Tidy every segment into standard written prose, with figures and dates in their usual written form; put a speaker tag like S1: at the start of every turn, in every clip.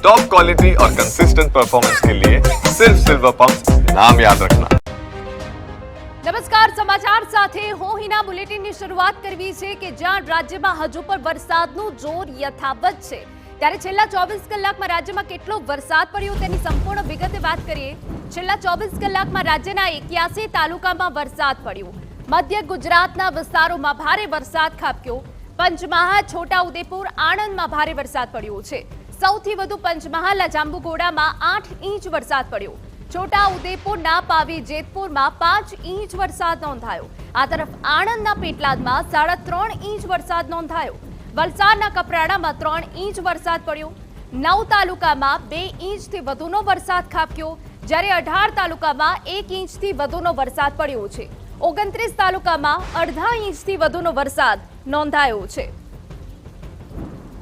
S1: Top quality और consistent performance के लिए सिर्फ सिल्वर पंप नाम याद रखना।
S2: નમસ્કાર, સમાચાર સાથે હું હિના બુલેટિનની શરૂઆત કરવી છે કે જ્યાં રાજ્યમાં હજુ પણ વરસાદનું જોર યથાવત છે ત્યારે છેલ્લા 24 કલાકમાં રાજ્યમાં કેટલો વરસાદ પડ્યો તેની સંપૂર્ણ વિગતે વાત કરીએ। છેલ્લા 24 કલાકમાં રાજ્યના 81 તાલુકામાં વરસાદ પડ્યો। મધ્ય ગુજરાતના વિસ્તારોમાં ભારે વરસાદ ખાબક્યો। પંચમહાલ, છોટાઉદેપુર, આણંદમાં ભારે વરસાદ પડ્યો છે। સૌથી વધુ પંચમહાલના જાંબુઘોડામાં 8 ઇંચ વરસાદ પડ્યો। છોટાઉદેપુરના પાવી જેતપુરમાં 5 ઇંચ વરસાદ નોંધાયો। આ તરફ આણંદના પેટલાદમાં 3.5 ઇંચ વરસાદ નોંધાયો। વલસાડના કપરાડામાં 3 ઇંચ વરસાદ પડ્યો। 9 તાલુકામાં 2 ઇંચથી વધુનો વરસાદ ખાબક્યો, જ્યારે 18 તાલુકામાં 1 ઇંચથી વધુનો વરસાદ પડ્યો છે। 29 તાલુકામાં અડધા ઇંચથી વધુનો વરસાદ નોંધાયો છે।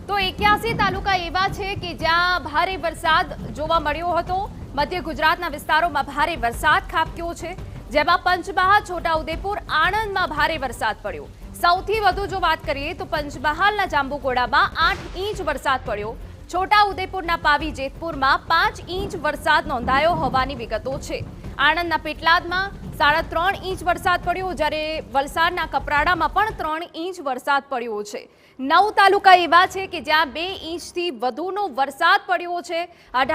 S2: તો 81 તાલુકા એવા છે કે જ્યાં ભારે વરસાદ જોવા મળ્યો હતો। મધ્ય ગુજરાતના વિસ્તારોમાં ભારે વરસાદ ખાબક્યો છે, જેમાં પંચમહાલ, છોટાઉદેપુર, આણંદમાં ભારે વરસાદ પડ્યો। સૌથી વધુ જો વાત કરીએ તો પંચમહાલના જાંબુઘોડામાં 8 ઇંચ વરસાદ પડ્યો। છોટાઉદેપુરના પાવી જેતપુરમાં 5 ઇંચ વરસાદ નોંધાયો હોવાની વિગતો છે। આણંદના પેટલાદમાં 3.5 ઇંચ વરસાદ પડ્યો, જ્યારે વલસાડના કપરાડામાં પણ 3 ઇંચ વરસાદ પડ્યો છે। 9 તાલુકા એવા છે કે જ્યાં 2 ઇંચથી વધુનો વરસાદ પડ્યો છે। 18